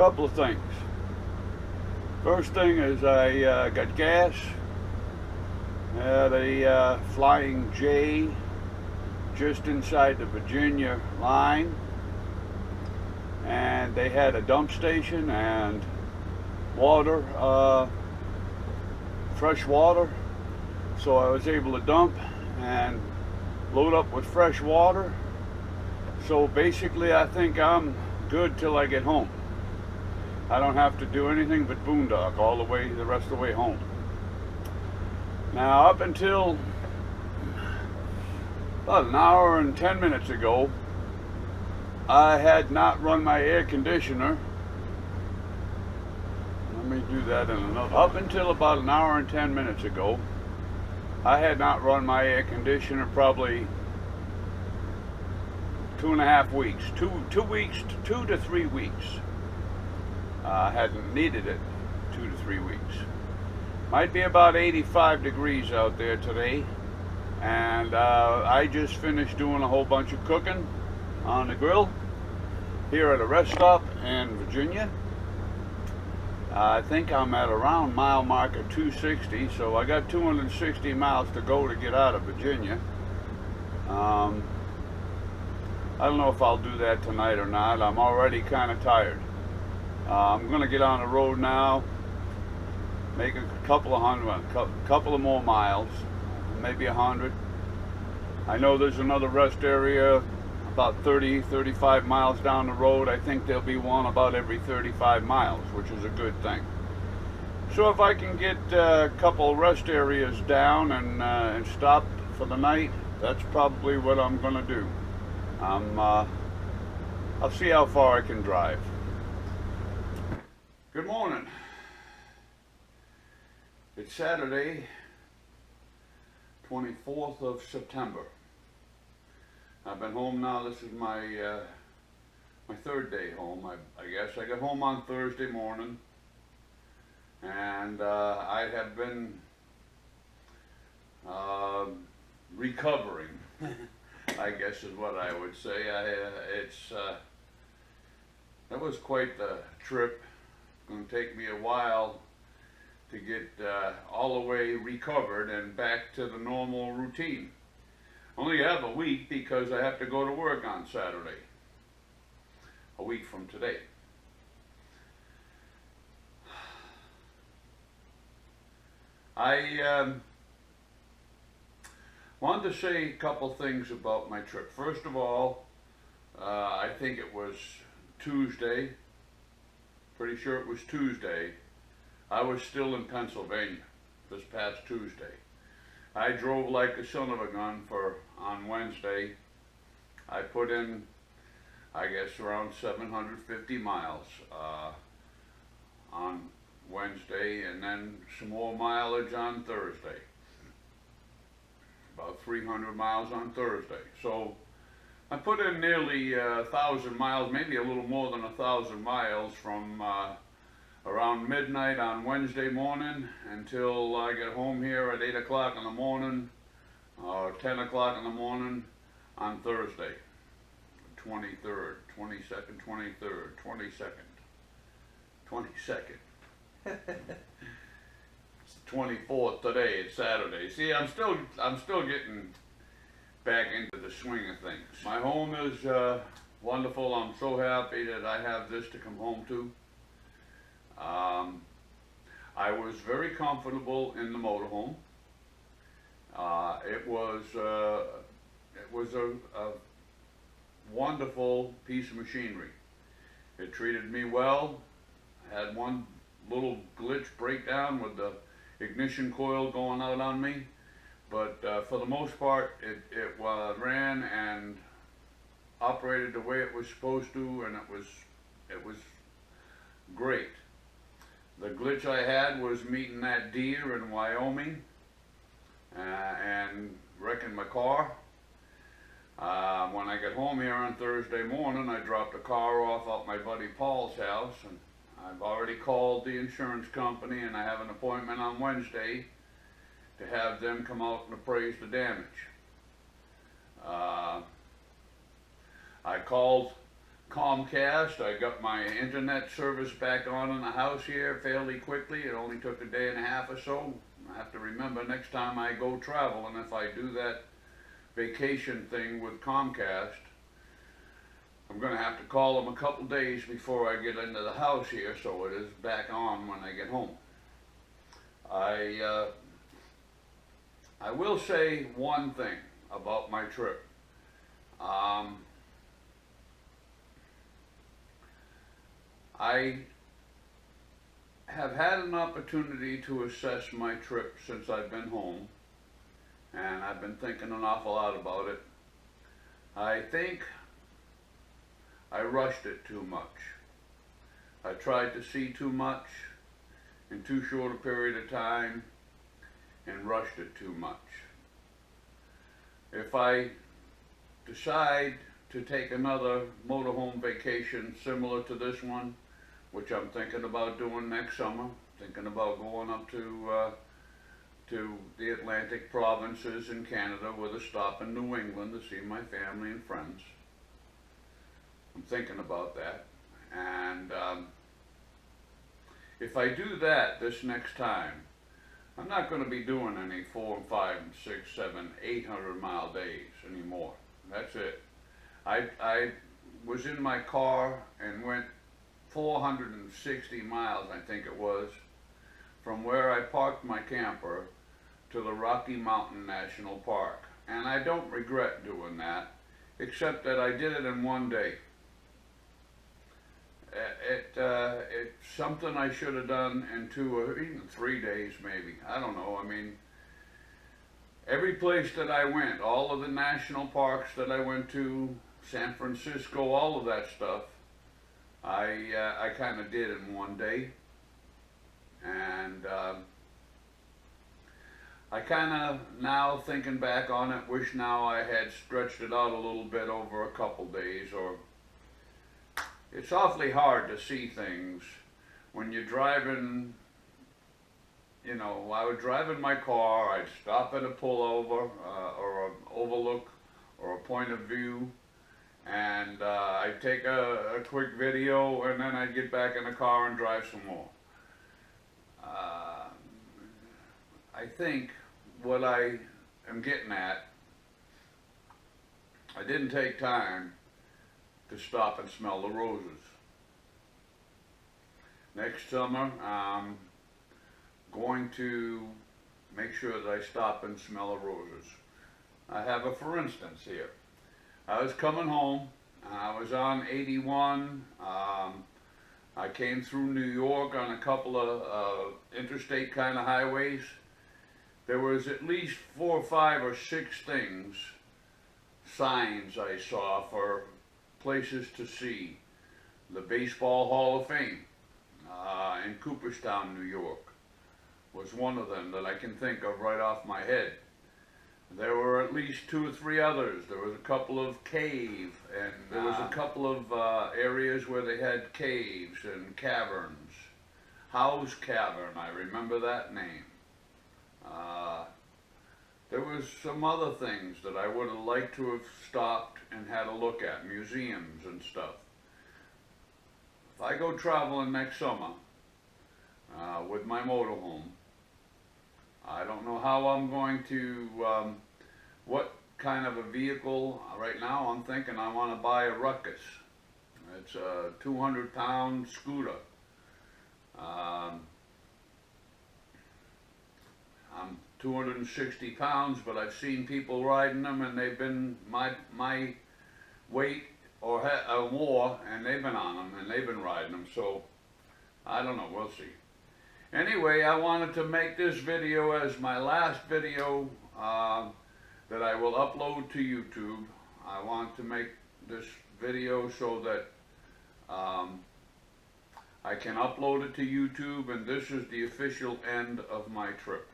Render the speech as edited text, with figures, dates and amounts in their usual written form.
Couple of things. First thing is I got gas at a Flying J just inside the Virginia line, and they had a dump station and water, fresh water, so I was able to dump and load up with fresh water. So basically I think I'm good till I get home. I don't have to do anything but boondock all the way, the rest of the way home. Now, up until about an hour and 10 minutes ago, I had not run my air conditioner. Let me do that in another. Up until about an hour and 10 minutes ago, I had not run my air conditioner probably 2.5 weeks, 2 to 3 weeks. I hadn't needed it 2 to 3 weeks. Might be about 85 degrees out there today, and I just finished doing a whole bunch of cooking on the grill here at a rest stop in Virginia. I think I'm at around mile marker 260, so I got 260 miles to go to get out of Virginia. I don't know if I'll do that tonight or not. I'm already kind of tired. I'm going to get on the road now, make a couple of more miles, maybe 100. I know there's another rest area about 35 miles down the road. I think there'll be one about every 35 miles, which is a good thing. So if I can get a couple rest areas down and stop for the night, that's probably what I'm going to do. I'll see how far I can drive. Good morning. It's Saturday, 24th of September. I've been home now. This is my my third day home. I guess I got home on Thursday morning, and I have been recovering. I guess is what I would say. That was quite the trip. Going to take me a while to get all the way recovered and back to the normal routine. Only have a week because I have to go to work on Saturday, a week from today. I wanted to say a couple things about my trip. First of all, I think it was Tuesday. Pretty sure it was Tuesday. I was still in Pennsylvania this past Tuesday. I drove like a son of a gun on Wednesday. I put in, I guess, around 750 miles on Wednesday, and then some more mileage on Thursday. About 300 miles on Thursday. So I put in nearly 1,000 miles, maybe a little more than 1,000 miles from around midnight on Wednesday morning until I get home here at 8 o'clock in the morning or 10 o'clock in the morning on Thursday, 23rd, 22nd, 23rd, 22nd. It's the 24th today. It's Saturday. See, I'm still getting back into the swing of things. My home is wonderful. I'm so happy that I have this to come home to. I was very comfortable in the motorhome. It was a wonderful piece of machinery. It treated me well. I had one little glitch breakdown with the ignition coil going out on me. But for the most part, it ran and operated the way it was supposed to, and it was great. The glitch I had was meeting that deer in Wyoming and wrecking my car. When I got home here on Thursday morning, I dropped the car off at my buddy Paul's house, and I've already called the insurance company, and I have an appointment on Wednesday to have them come out and appraise the damage. I called Comcast. I got my internet service back on in the house here fairly quickly. It only took a day and a half or so. I have to remember next time I go traveling, if I do that vacation thing with Comcast, I'm going to have to call them a couple days before I get into the house here, so it is back on when I get home. I will say one thing about my trip. I have had an opportunity to assess my trip since I've been home, and I've been thinking an awful lot about it. I think I rushed it too much. I tried to see too much in too short a period of time and rushed it too much. If I decide to take another motorhome vacation similar to this one, which I'm thinking about doing next summer, thinking about going up to the Atlantic provinces in Canada with a stop in New England to see my family and friends. I'm thinking about that. And if I do that this next time, I'm not going to be doing any 4 and 5 and 6, 7, 800 mile days anymore. That's it. I was in my car and went 460 miles, I think it was, from where I parked my camper to the Rocky Mountain National Park. And I don't regret doing that, except that I did it in one day. It's something I should have done in 2 or even 3 days maybe. I don't know. I mean, every place that I went, all of the national parks that I went to, San Francisco, all of that stuff, I kind of did in one day. And I kind of, now thinking back on it, wish now I had stretched it out a little bit over a couple days. Or it's awfully hard to see things when you're driving. You know, I would drive in my car, I'd stop at a pullover or an overlook or a point of view, and I'd take a quick video, and then I'd get back in the car and drive some more. I think what I am getting at, I didn't take time to stop and smell the roses. Next summer, I'm going to make sure that I stop and smell the roses. I have a for instance here. I was coming home, I was on 81, I came through New York on a couple of interstate kind of highways. There was at least 4, 5, or 6 things, signs I saw for places to see. The Baseball Hall of Fame in Cooperstown, New York, was one of them that I can think of right off my head. There were at least 2 or 3 others. There was a couple of cave, and there was a couple of areas where they had caves and caverns. Howe's Cavern, I remember that name. There was some other things that I would have liked to have stopped and had a look at, museums and stuff. If I go traveling next summer with my motorhome, I don't know how I'm going to, what kind of a vehicle. Right now I'm thinking I want to buy a Ruckus. It's a 200-pound scooter. I'm 260 pounds, but I've seen people riding them, and they've been my weight or more, and they've been on them, and they've been riding them, so I don't know, we'll see. Anyway, I wanted to make this video as my last video that I will upload to YouTube. I want to make this video so that I can upload it to YouTube, and this is the official end of my trip.